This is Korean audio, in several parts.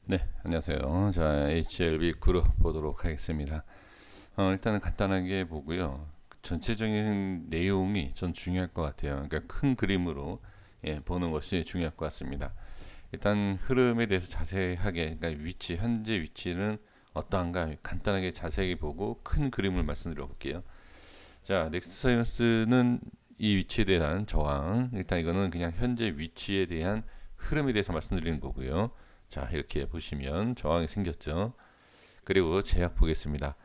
네, 안녕하세요. 자, HLB 그룹 보도록 하겠습니다. 일단은 간단하게 보고요. 전체적인 내용이 전 중요할 것 같아요. 그러니까 큰 그림으로 보는 것이 중요할 것 같습니다. 일단 흐름에 대해서 자세하게, 그러니까 위치, 현재 위치는 어떠한가 간단하게 자세히 보고 큰 그림을 말씀드려 볼게요. 자, 넥스트 사이언스는 이 위치에 대한 저항, 일단 이거는 그냥 현재 위치에 대한 흐름에 대해서 말씀드리는 거고요. 자, 이렇게 보시면 저항이 생겼죠. 그리고 제약 보겠습니다.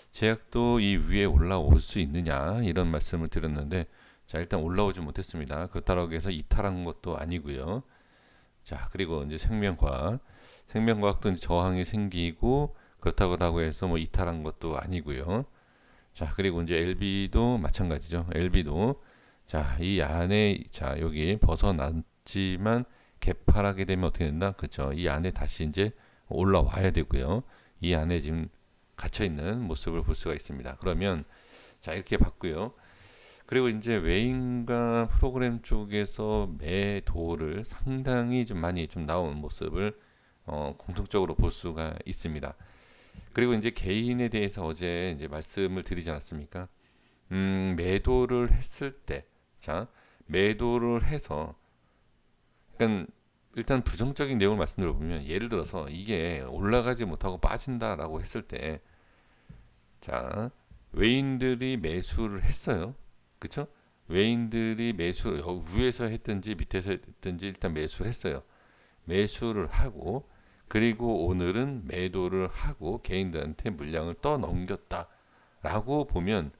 제약도 이 위에 올라올 수 있느냐 이런 말씀을 드렸는데, 자, 일단 올라오지 못했습니다. 그렇다고 해서 이탈한 것도 아니고요. 자, 그리고 이제 생명과학도 이제 저항이 생기고 그렇다고 해서 뭐 이탈한 것도 아니고요. 자, 그리고 이제 LB도 마찬가지죠. LB도 자, 이 안에 자, 여기 벗어났지만 개파하게 되면 어떻게 된다? 그렇죠. 이 안에 다시 이제 올라와야 되고요. 이 안에 지금 갇혀 있는 모습을 볼 수가 있습니다. 그러면 자, 이렇게 봤고요. 그리고 이제 외인과 프로그램 쪽에서 매도를 상당히 좀 많이 좀 나온 모습을 공통적으로 볼 수가 있습니다. 그리고 이제 개인에 대해서 어제 이제 말씀을 드리지 않았습니까? 매도를 했을 때, 자, 매도를 해서, 그러니까 일단 부정적인 내용을 말씀드려보면, 예를 들어서 이게 올라가지 못하고 빠진다라고 했을 때, 자, 외인들이 매수를 했어요. 그쵸? 외인들이 매수, 위에서 했든지 밑에서 했든지 일단 매수를 했어요. 매수를 하고, 그리고 오늘은 매도를 하고 개인들한테 물량을 떠넘겼다라고 보면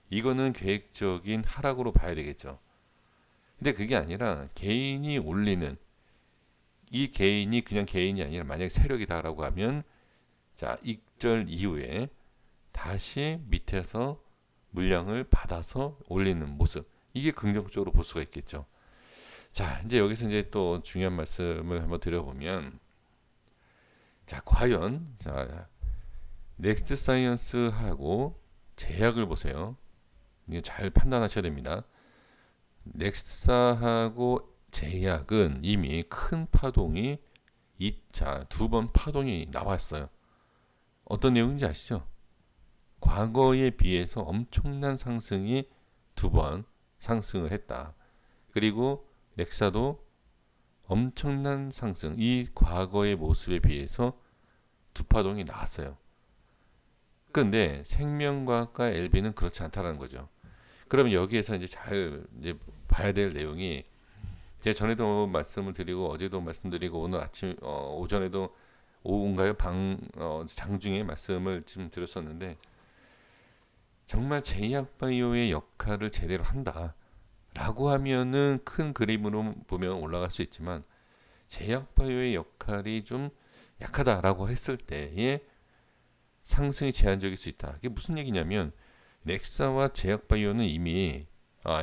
이거는 계획적인 하락으로 봐야 되겠죠. 근데 그게 아니라 개인이 올리는, 이 개인이 그냥 개인이 아니라 만약에 세력이다라고 하면, 자, 익절 이후에 다시 밑에서 물량을 받아서 올리는 모습, 이게 긍정적으로 볼 수가 있겠죠. 자, 이제 여기서 이제 또 중요한 말씀을 한번 드려보면, 자, 과연 자, 넥스트 사이언스하고 제약을 보세요. 이게 잘 판단하셔야 됩니다. 넥사하고 제약은 이미 큰 파동이 두 번 파동이 나왔어요. 어떤 내용인지 아시죠? 과거에 비해서 엄청난 상승이 두 번 상승을 했다. 그리고 넥사도 엄청난 상승, 이 과거의 모습에 비해서 두 파동이 나왔어요. 그런데 생명과학과 LB는 그렇지 않다라는 거죠. 그러면 여기에서 이제 잘 이제 봐야 될 내용이, 제가 전에도 말씀을 드리고 어제도 말씀드리고 오늘 아침 오전에도 오후인가요 장중에 말씀을 지금 드렸었는데, 정말 제약바이오의 역할을 제대로 한다라고 하면은 큰 그림으로 보면 올라갈 수 있지만, 제약바이오의 역할이 좀 약하다라고 했을 때에 상승이 제한적일 수 있다. 이게 무슨 얘기냐면, 넥사와 제약바이오는 이미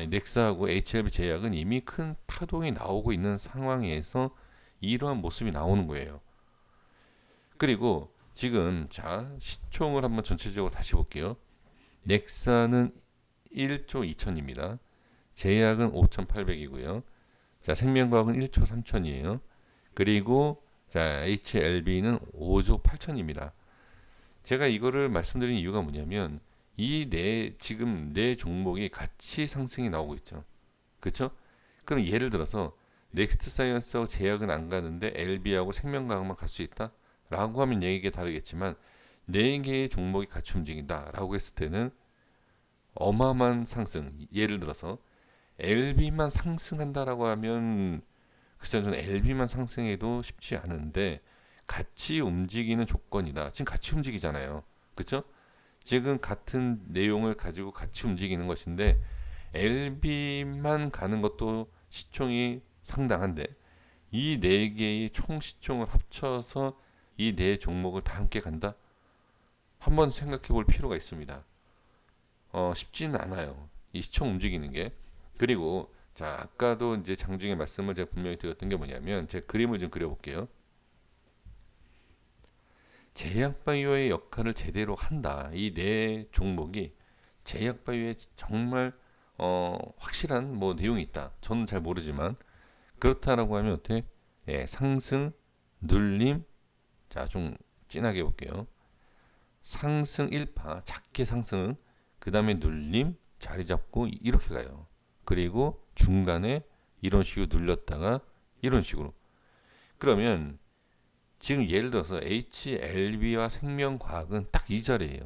넥사하고 HLB 제약은 이미 큰 파동이 나오고 있는 상황에서 이러한 모습이 나오는 거예요. 그리고 지금 자, 시총을 한번 전체적으로 다시 볼게요. 넥사는 1조 2천입니다. 제약은 5,800이고요. 자, 생명과학은 1조 3천이에요. 그리고 자, HLB는 5조 8천입니다. 제가 이거를 말씀드린 이유가 뭐냐면, 지금 네 종목이 같이 상승이 나오고 있죠. 그렇죠? 그럼 예를 들어서 넥스트 사이언스하고 제약은 안 가는데 LB하고 생명과학만 갈 수 있다? 라고 하면 얘기가 다르겠지만, 네 개의 종목이 같이 움직인다 라고 했을 때는 어마어마한 상승, 예를 들어서 LB만 상승한다라고 하면, 글쎄요, 저는 LB만 상승해도 쉽지 않은데 같이 움직이는 조건이다. 지금 같이 움직이잖아요. 그렇죠? 지금 같은 내용을 가지고 같이 움직이는 것인데 LB만 가는 것도 시총이 상당한데, 이 네 개의 총 시총을 합쳐서 이 네 종목을 다 함께 간다? 한번 생각해 볼 필요가 있습니다. 쉽지는 않아요. 이 시총 움직이는 게. 그리고 자, 아까도 이제 장중에 말씀을 제가 분명히 드렸던 게 뭐냐면, 제 그림을 좀 그려볼게요. 제약바이오의 역할을 제대로 한다. 이 네 종목이 제약바이오에 정말 확실한 뭐 내용이 있다. 저는 잘 모르지만 그렇다라고 하면 어때? 예, 상승, 눌림, 자, 좀 진하게 볼게요. 상승 1파, 작게 상승, 그 다음에 눌림, 자리 잡고 이렇게 가요. 그리고 중간에 이런 식으로 눌렸다가 이런 식으로. 그러면 지금 예를 들어서 HLB와 생명과학은 딱 이 자리예요.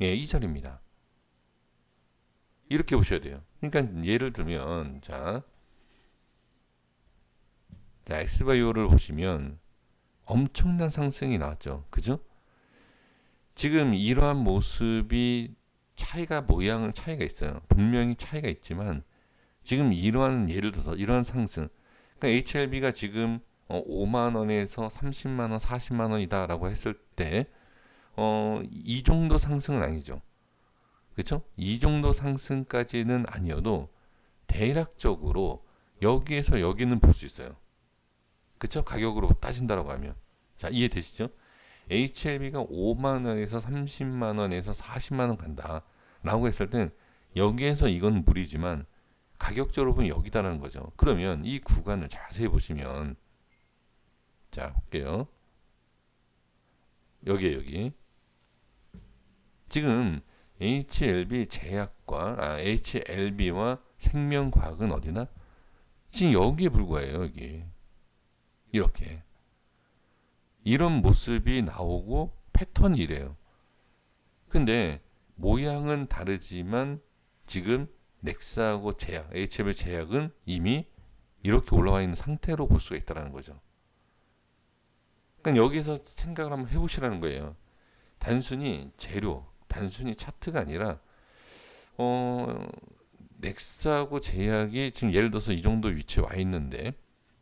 예, 이 자리입니다. 이렇게 보셔야 돼요. 그러니까 예를 들면 자 X바이오를 보시면 엄청난 상승이 나왔죠. 그죠? 지금 이러한 모습이 모양은 차이가 있어요. 분명히 차이가 있지만 지금 이러한 예를 들어서 이러한 상승, 그러니까 HLB가 지금 5만 원에서 30만 원, 40만 원이다라고 했을 때, 이 정도 상승은 아니죠. 그렇죠? 이 정도 상승까지는 아니어도 대략적으로 여기에서 여기는 볼 수 있어요. 그렇죠? 가격으로 따진다라고 하면. 자, 이해되시죠? HLB가 5만 원에서 30만 원에서 40만 원 간다라고 했을 땐 여기에서 이건 무리지만 가격적으로 보면 여기다라는 거죠. 그러면 이 구간을 자세히 보시면 자, 볼게요. 여기. 지금 HLB와 생명과학은 어디나? 지금 여기에 불과해요, 여기. 이렇게. 이런 모습이 나오고 패턴이 이래요. 근데 모양은 다르지만 지금 넥사하고 HLB 제약은 이미 이렇게 올라와 있는 상태로 볼 수가 있다는 거죠. 그러니까 여기서 생각을 한번 해보시라는 거예요. 단순히 재료, 단순히 차트가 아니라 넥사하고 제약이 지금 예를 들어서 이 정도 위치에 와 있는데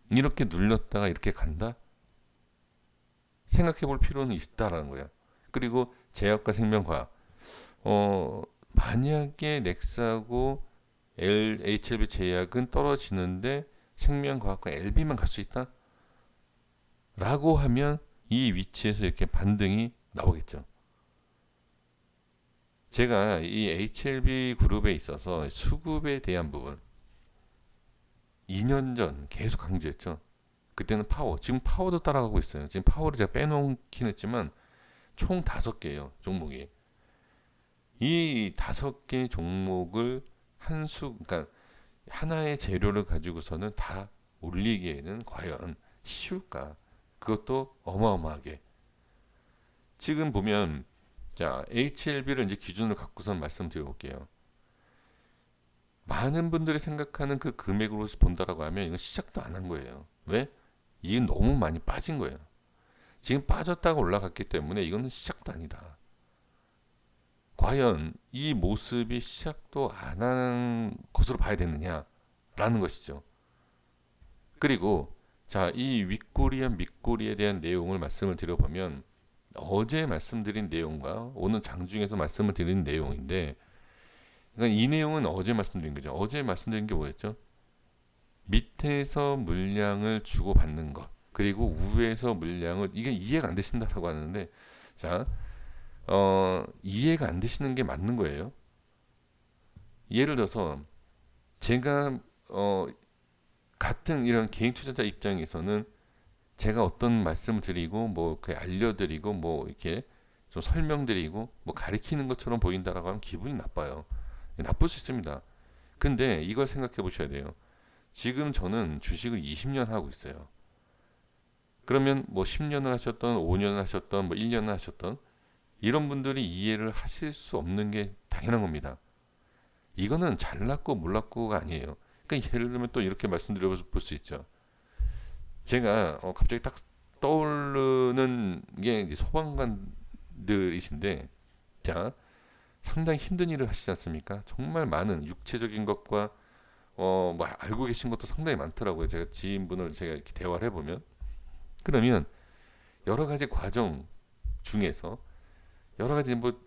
이렇게 눌렸다가 이렇게 간다? 생각해 볼 필요는 있다라는 거예요. 그리고 제약과 생명과학. 만약에 넥사하고 HLB 제약은 떨어지는데 생명과학과 LB만 갈 수 있다? 라고 하면 이 위치에서 이렇게 반등이 나오겠죠. 제가 이 HLB 그룹에 있어서 수급에 대한 부분 2년 전 계속 강조했죠. 그때는 파워, 지금 파워도 따라가고 있어요. 지금 파워를 제가 빼놓긴 했지만 총 5개예요, 종목이. 이 5개 종목을 그러니까 하나의 재료를 가지고서는 다 올리기에는 과연 쉬울까? 그것도 어마어마하게. 지금 보면 자, HLB를 이제 기준으로 갖고선 말씀드려볼게요. 많은 분들이 생각하는 그 금액으로 본다라고 하면 이건 시작도 안 한 거예요. 왜? 이게 너무 많이 빠진 거예요. 지금 빠졌다가 올라갔기 때문에 이거는 시작도 아니다. 과연 이 모습이 시작도 안 하는 것으로 봐야 되느냐라는 것이죠. 그리고 자, 이 윗꼬리와 밑꼬리에 대한 내용을 말씀을 드려보면 어제 말씀드린 내용과 오늘 장중에서 말씀을 드린 내용인데, 그러니까 이 내용은 어제 말씀드린 거죠. 어제 말씀드린 게 뭐였죠? 밑에서 물량을 주고받는 것, 그리고 위에서 물량을, 이게 이해가 안 되신다라고 하는데, 자, 이해가 안 되시는 게 맞는 거예요. 예를 들어서 제가 같은 이런 개인 투자자 입장에서는 제가 어떤 말씀을 드리고 뭐 알려드리고 뭐 이렇게 좀 설명드리고 뭐 가리키는 것처럼 보인다라고 하면 기분이 나빠요. 나쁠 수 있습니다. 근데 이걸 생각해 보셔야 돼요. 지금 저는 주식을 20년 하고 있어요. 그러면 뭐 10년을 하셨던 5년을 하셨던 뭐 1년을 하셨던 이런 분들이 이해를 하실 수 없는 게 당연한 겁니다. 이거는 잘났고 몰랐고가 아니에요. 그러니까 예를 들면 또 이렇게 말씀드려 볼 수 있죠. 제가 갑자기 딱 떠오르는 게 이제 소방관들이신데, 자, 상당히 힘든 일을 하시지 않습니까? 정말 많은 육체적인 것과 뭐 알고 계신 것도 상당히 많더라고요. 제가 지인분을 제가 이렇게 대화를 해보면, 그러면 여러 가지 과정 중에서 여러 가지 뭐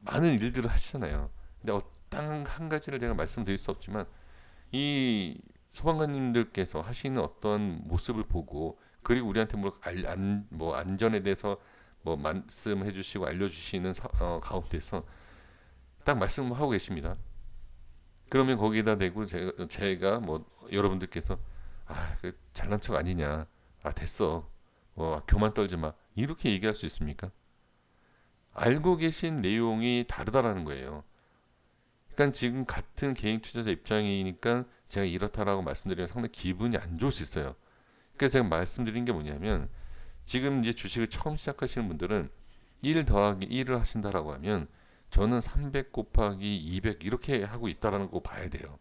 많은 일들을 하시잖아요. 근데 딱 한 가지를 제가 말씀드릴 수 없지만 이 소방관님들께서 하시는 어떤 모습을 보고, 그리고 우리한테 뭐 안전에 대해서 뭐 말씀해 주시고 알려주시는 가운데서 딱 말씀을 하고 계십니다. 그러면 거기다 대고 제가 뭐 여러분들께서 그 잘난 척 아니냐, 됐어, 교만 떨지 마. 이렇게 얘기할 수 있습니까? 알고 계신 내용이 다르다라는 거예요. 그러니까 지금 같은 개인 투자자 입장이니까 제가 이렇다라고 말씀드리면 상당히 기분이 안 좋을 수 있어요. 그래서 제가 말씀드린 게 뭐냐면 지금 이제 주식을 처음 시작하시는 분들은 1 더하기 1을 하신다라고 하면 저는 300 곱하기 200 이렇게 하고 있다라는 거 봐야 돼요.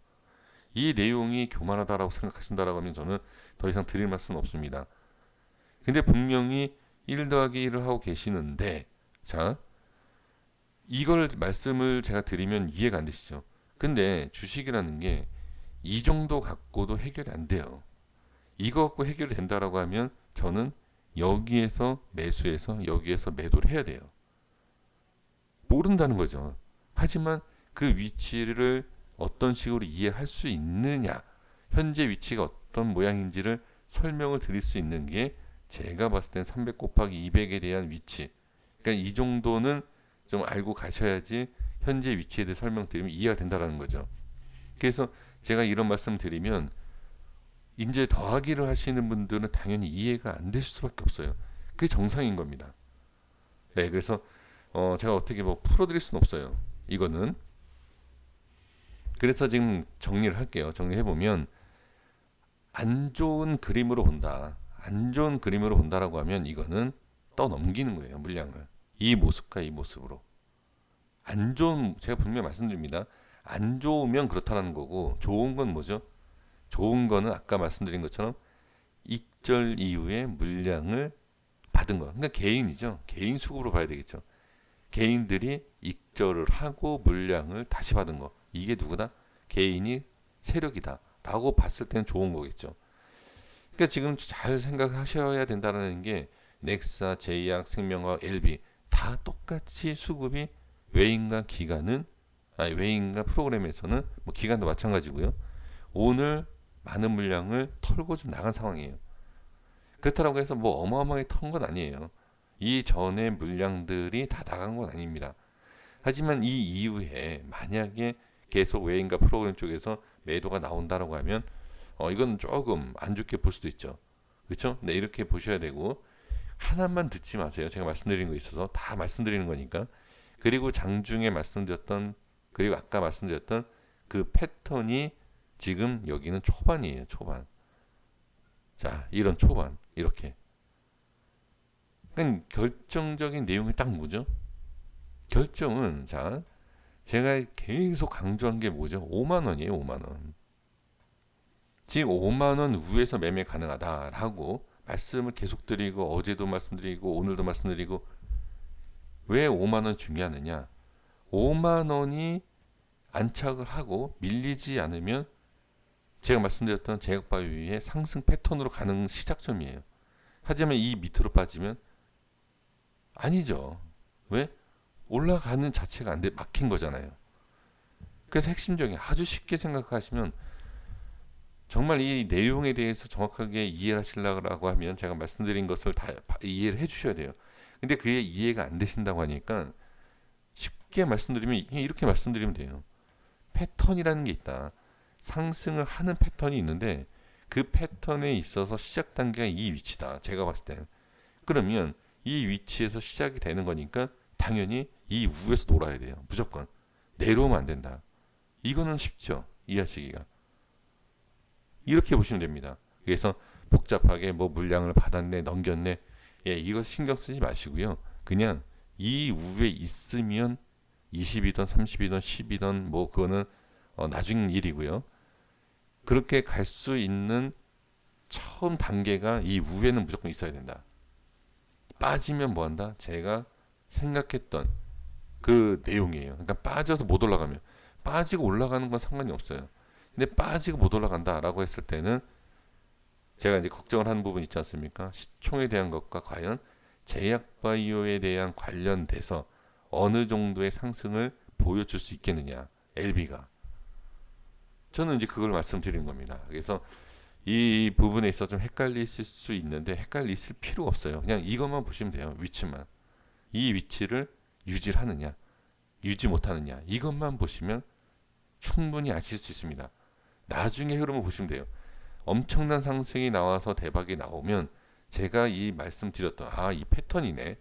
이 내용이 교만하다라고 생각하신다라고 하면 저는 더 이상 드릴 말씀은 없습니다. 근데 분명히 1 더하기 1을 하고 계시는데 자 이걸 말씀을 제가 드리면 이해가 안 되시죠? 근데 주식이라는 게 이 정도 갖고도 해결이 안 돼요. 이거 갖고 해결이 된다라고 하면 저는 여기에서 매수해서 여기에서 매도를 해야 돼요. 모른다는 거죠. 하지만 그 위치를 어떤 식으로 이해할 수 있느냐, 현재 위치가 어떤 모양인지를 설명을 드릴 수 있는 게 제가 봤을 땐 300 곱하기 200에 대한 위치. 그러니까 이 정도는 좀 알고 가셔야지 현재 위치에 대해 설명드리면 이해가 된다는 거죠. 그래서 제가 이런 말씀 드리면 이제 더하기를 하시는 분들은 당연히 이해가 안 되실 수밖에 없어요. 그게 정상인 겁니다. 네, 그래서 제가 어떻게 뭐 풀어드릴 수는 없어요. 이거는. 그래서 지금 정리를 할게요. 정리해보면 안 좋은 그림으로 본다. 안 좋은 그림으로 본다라고 하면 이거는 떠넘기는 거예요. 물량을. 이 모습과 이 모습으로. 안 좋은, 제가 분명히 말씀드립니다. 안 좋으면 그렇다는 거고 좋은 건 뭐죠? 좋은 거는 아까 말씀드린 것처럼 익절 이후에 물량을 받은 거. 그러니까 개인이죠. 개인 수급으로 봐야 되겠죠. 개인들이 익절을 하고 물량을 다시 받은 거. 이게 누구다? 개인이 세력이다. 라고 봤을 때는 좋은 거겠죠. 그러니까 지금 잘 생각하셔야 된다는 게 넥사, 제약, 생명과 LB 다 똑같이 수급이 외인과 기관은 외인과 프로그램에서는 뭐 기관도 마찬가지고요. 오늘 많은 물량을 털고 좀 나간 상황이에요. 그렇다고 해서 뭐 어마어마하게 턴 건 아니에요. 이 전에 물량들이 다 나간 건 아닙니다. 하지만 이 이후에 만약에 계속 외인과 프로그램 쪽에서 매도가 나온다라고 하면 이건 조금 안 좋게 볼 수도 있죠. 그렇죠? 네, 이렇게 보셔야 되고 하나만 듣지 마세요. 제가 말씀드린 거 있어서 다 말씀드리는 거니까. 그리고 장중에 말씀드렸던 그리고 아까 말씀드렸던 그 패턴이 지금 여기는 초반이에요. 초반. 자, 이런 초반 이렇게. 그러니까 결정적인 내용이 딱 뭐죠? 결정은 자 제가 계속 강조한 게 뭐죠? 5만 원이에요. 5만 원. 지금 5만 원 위에서 매매 가능하다라고 말씀을 계속 드리고 어제도 말씀드리고 오늘도 말씀드리고 왜 5만 원 중요하느냐? 5만 원이 안착을 하고 밀리지 않으면 제가 말씀드렸던 제약바이오의 상승 패턴으로 가는 시작점이에요. 하지만 이 밑으로 빠지면 아니죠. 왜? 올라가는 자체가 안 돼, 막힌 거잖아요. 그래서 핵심적인 아주 쉽게 생각하시면 정말 이 내용에 대해서 정확하게 이해를 하시려고 하면 제가 말씀드린 것을 다 이해를 해 주셔야 돼요. 근데 그게 이해가 안 되신다고 하니까 쉽게 말씀드리면 이렇게 말씀드리면 돼요. 패턴이라는 게 있다. 상승을 하는 패턴이 있는데 그 패턴에 있어서 시작 단계가 이 위치다. 제가 봤을 때는. 그러면 이 위치에서 시작이 되는 거니까 당연히 이 위에서 놀아야 돼요. 무조건. 내려오면 안 된다. 이거는 쉽죠. 이해하시기가. 이렇게 보시면 됩니다. 그래서 복잡하게 뭐 물량을 받았네, 넘겼네. 예, 이거 신경 쓰지 마시고요. 그냥 이 위에 있으면 20이든 30이든 10이든 뭐 그거는 나중 일이고요. 그렇게 갈 수 있는 처음 단계가 이 위에는 무조건 있어야 된다. 빠지면 뭐 한다? 제가 생각했던 그 내용이에요. 그러니까 빠져서 못 올라가면 빠지고 올라가는 건 상관이 없어요. 근데 빠지고 못 올라간다라고 했을 때는 제가 이제 걱정을 하는 부분 있지 않습니까? 시총에 대한 것과 과연 제약바이오에 대한 관련돼서 어느 정도의 상승을 보여줄 수 있겠느냐, LB가. 저는 이제 그걸 말씀드리는 겁니다. 그래서 이 부분에 있어서 좀 헷갈리실 수 있는데 헷갈리실 필요가 없어요. 그냥 이것만 보시면 돼요. 위치만. 이 위치를 유지를 하느냐, 유지 못하느냐 이것만 보시면 충분히 아실 수 있습니다. 나중에 흐름을 보시면 돼요. 엄청난 상승이 나와서 대박이 나오면 제가 이 말씀드렸던 이 패턴이네.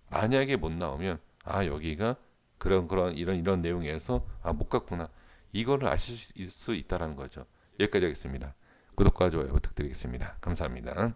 만약에 못 나오면 여기가 그런 이런 내용에서 못 갔구나. 이거를 아실 수 있다라는 거죠. 여기까지 하겠습니다. 구독과 좋아요 부탁드리겠습니다. 감사합니다.